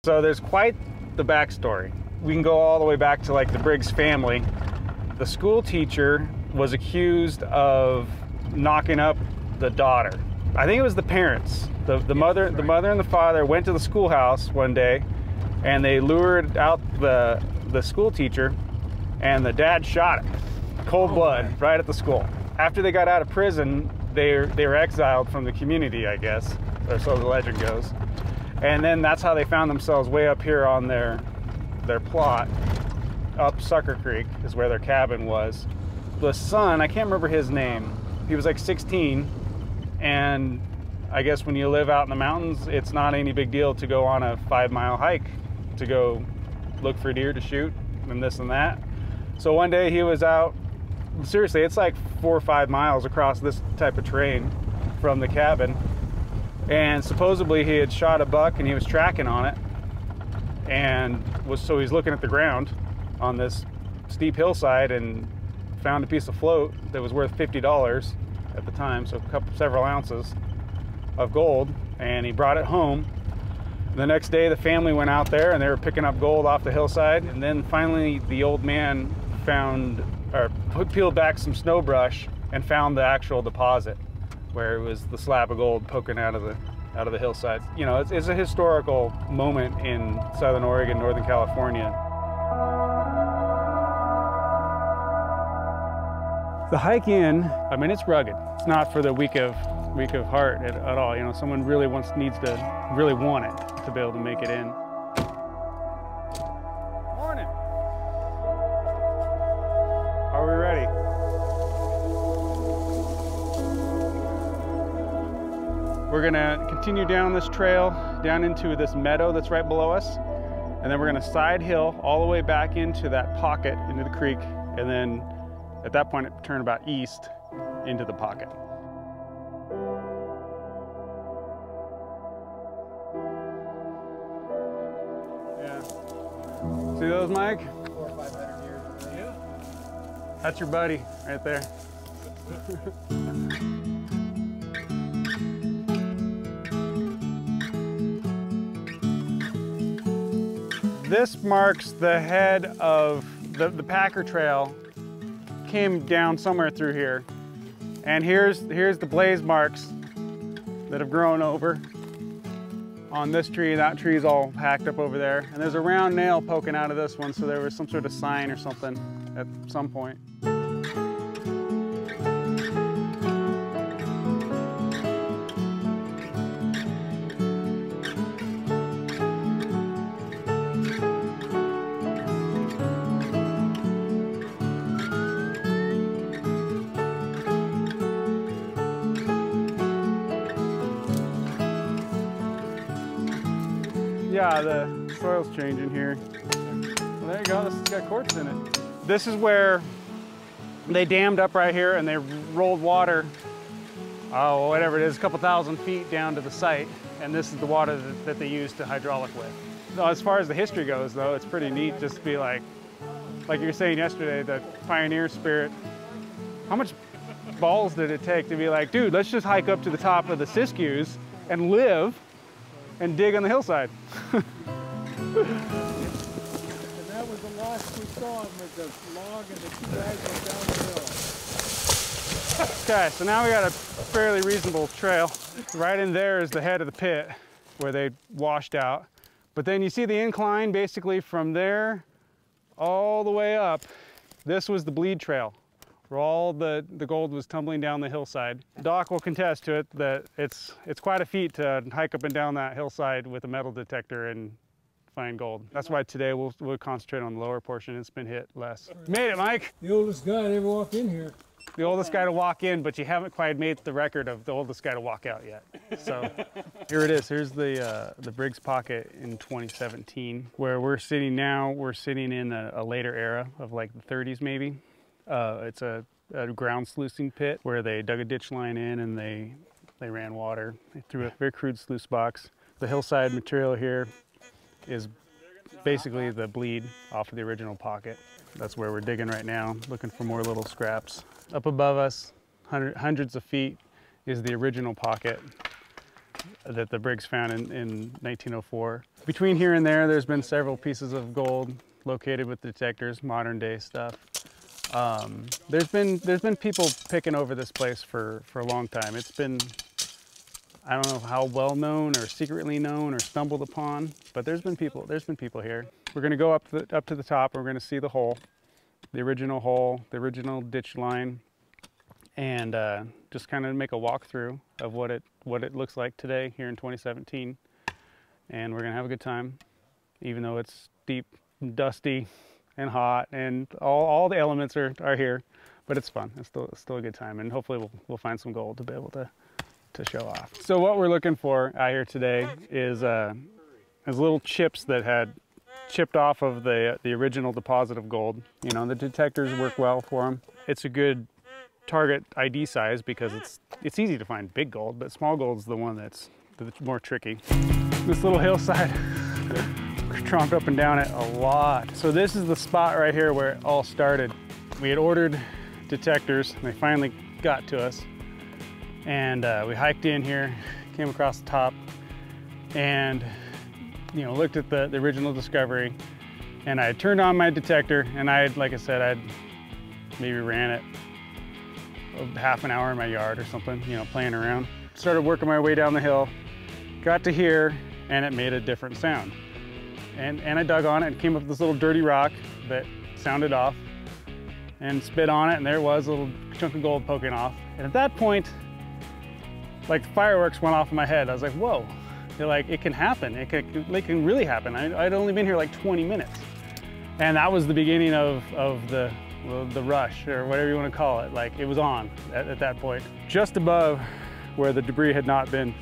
So there's quite the backstory. We can go all the way back to like the Briggs family. The school teacher was accused of knocking up the daughter. I think it was the parents. The mother and the father went to the schoolhouse one day and they lured out the school teacher, and the dad shot him. Cold blood, right at the school. After they got out of prison, they were exiled from the community, I guess, or so the legend goes. And then that's how they found themselves way up here on their plot. Up Sucker Creek is where their cabin was. The son, I can't remember his name. He was like 16, and I guess when you live out in the mountains, it's not any big deal to go on a 5-mile hike to go look for deer to shoot and this and that. So one day he was out, seriously, it's like 4 or 5 miles across this type of terrain from the cabin, and supposedly he had shot a buck and he was tracking on it, and so he's looking at the ground on this steep hillside and found a piece of float that was worth $50 at the time, so several ounces of gold, and he brought it home. The next day the family went out there and they were picking up gold off the hillside, and then finally the old man peeled back some snow brush and found the actual deposit where it was the slab of gold poking out of the hillside. You know, it's a historical moment in Southern Oregon, Northern California. The hike in, I mean, it's rugged. It's not for the weak of heart at all. You know, someone really needs to really want it to be able to make it in. Morning. Are we ready? We're gonna continue down this trail, down into this meadow that's right below us, and then we're gonna side hill all the way back into that pocket, into the creek, and then at that point, turn about east into the pocket. Yeah. See those, Mike? 400 or 500 years. Yeah. That's your buddy right there. This marks the head of the Packer Trail. Came down somewhere through here, and here's the blaze marks that have grown over on this tree. That tree's all hacked up over there, and there's a round nail poking out of this one, so there was some sort of sign or something at some point. Yeah, the soil's changing here. Well, there you go, this has got quartz in it. This is where they dammed up right here and they rolled water, oh, whatever it is, a couple thousand feet down to the site. And this is the water that they use to hydraulic with. So as far as the history goes though, it's pretty neat just to be like you were saying yesterday, the pioneer spirit. How much balls did it take to be like, dude, let's just hike up to the top of the Siskiyous and live and dig on the hillside. And that was the last we saw him, with the log and the 2 guys went down the hill. Okay, so now we got a fairly reasonable trail. Right in there is the head of the pit where they washed out. But then you see the incline basically from there all the way up. This was the bleed trail, where all the gold was tumbling down the hillside. Doc will contest to it that it's quite a feat to hike up and down that hillside with a metal detector and find gold. That's why today we'll concentrate on the lower portion. It's been hit less. Made it, Mike. The oldest guy to ever walk in here. The oldest guy to walk in, but you haven't quite made the record of the oldest guy to walk out yet. So here it is. Here's the Briggs Pocket in 2017. Where we're sitting now, we're sitting in a later era of like the 30s maybe. It's a ground sluicing pit where they dug a ditch line in and they ran water through a very crude sluice box. The hillside material here is basically the bleed off of the original pocket. That's where we're digging right now, looking for more little scraps. Up above us, hundreds of feet, is the original pocket. that the Briggs found in 1904. Between here and there, there's been several pieces of gold located with detectors, modern day stuff. There's been people picking over this place for a long time. It's been, I don't know how well known or secretly known or stumbled upon, but there's been people here. We're gonna go up to the top and we're gonna see the hole, the original ditch line, and just kind of make a walkthrough of what it looks like today here in 2017. And we're gonna have a good time, even though it's deep and dusty and hot, and all the elements are here, but it's fun. It's still a good time, and hopefully we'll find some gold to be able to show off. So what we're looking for out here today is little chips that had chipped off of the original deposit of gold. You know, the detectors work well for them. It's a good target ID size because it's easy to find big gold, but small gold is the one that's more tricky. This little hillside, tromped up and down it a lot. So this is the spot right here where it all started. We had ordered detectors, and they finally got to us. And we hiked in here, came across the top, and you know, looked at the original discovery. And I had turned on my detector, and like I said, I'd maybe ran it half an hour in my yard or something, you know, playing around. Started working my way down the hill, got to here, and it made a different sound. And I dug on it and came up with this little dirty rock that sounded off, and spit on it, and there it was, a little chunk of gold poking off. And at that point, like fireworks went off in my head. I was like, whoa, they're like, it can happen. It can really happen. I'd only been here like 20 minutes. And that was the beginning of the rush, or whatever you want to call it. Like, it was on at that point. Just above where the debris had not been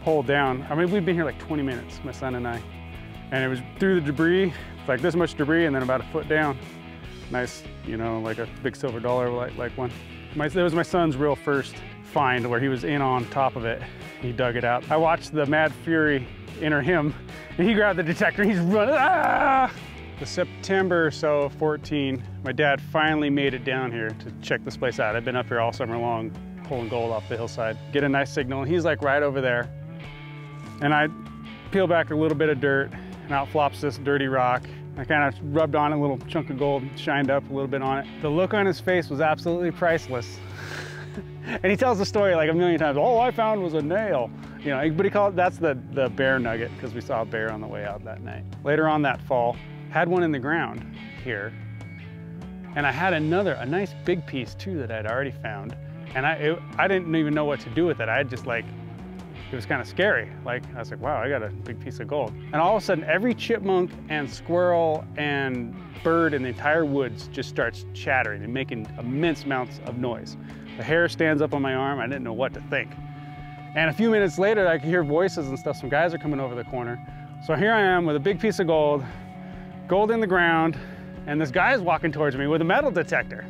pulled down. I mean, we've been here like 20 minutes, my son and I. And it was through the debris, like this much debris, and then about a foot down. Nice, you know, like a big silver dollar, like one. That was my son's real first find, where he was in on top of it. He dug it out. I watched the mad fury enter him, and he grabbed the detector and he's running. Ah! The September or so of 14, my dad finally made it down here to check this place out. I've been up here all summer long, pulling gold off the hillside. Get a nice signal, and he's like right over there. And I peel back a little bit of dirt, and out flops this dirty rock. I kind of rubbed on a little chunk of gold, shined up a little bit on it. The look on his face was absolutely priceless. And he tells the story like a million times. All I found was a nail. You know, but he called it, that's the bear nugget, because we saw a bear on the way out that night. Later on that fall, had one in the ground here. And I had a nice big piece too that I'd already found. And I didn't even know what to do with it. I just like, it was kind of scary. Like, I was like, wow, I got a big piece of gold. And all of a sudden, every chipmunk and squirrel and bird in the entire woods just starts chattering and making immense amounts of noise. The hair stands up on my arm. I didn't know what to think. And a few minutes later, I could hear voices and stuff. Some guys are coming over the corner. So here I am with a big piece of gold in the ground, and this guy's walking towards me with a metal detector.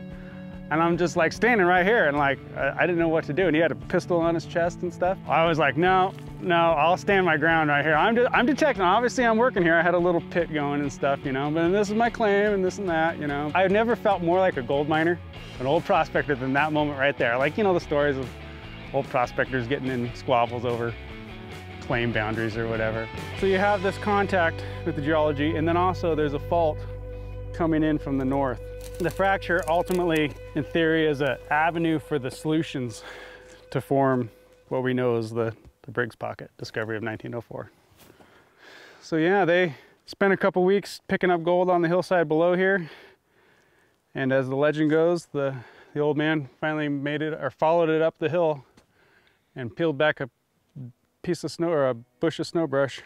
And I'm just like standing right here, and like, I didn't know what to do. And he had a pistol on his chest and stuff. I was like, no, I'll stand my ground right here. I'm detecting, obviously I'm working here. I had a little pit going and stuff, you know, but this is my claim and this and that, you know. I've never felt more like a gold miner, an old prospector, than that moment right there. Like, you know, the stories of old prospectors getting in squabbles over claim boundaries or whatever. So you have this contact with the geology, and then also there's a fault coming in from the north. The fracture ultimately, in theory, is an avenue for the solutions to form what we know as the Briggs Pocket discovery of 1904. So yeah, they spent a couple weeks picking up gold on the hillside below here. And as the legend goes, the old man finally made it, or followed it up the hill and peeled back a piece of snow, or a bush of snow brush.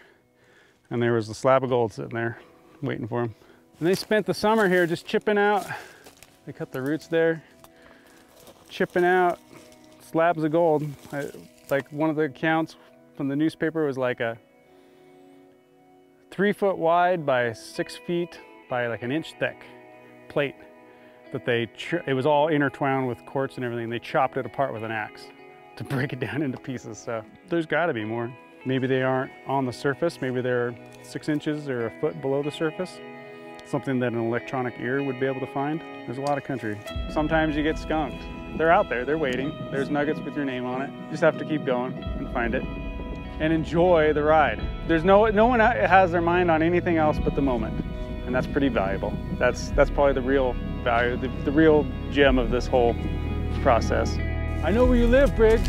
And there was a slab of gold sitting there waiting for him. And they spent the summer here just chipping out. They cut the roots there, chipping out slabs of gold. Like one of the accounts from the newspaper was like a 3 foot wide by 6 feet by like an inch thick plate that it was all intertwined with quartz and everything. They chopped it apart with an axe to break it down into pieces. So there's gotta be more. Maybe they aren't on the surface. Maybe they're 6 inches or a foot below the surface. Something that an electronic ear would be able to find. There's a lot of country. Sometimes you get skunked. They're out there, they're waiting. There's nuggets with your name on it. You just have to keep going and find it. and enjoy the ride. There's no one has their mind on anything else but the moment, and that's pretty valuable. That's probably the real value, the real gem of this whole process. I know where you live, Briggs.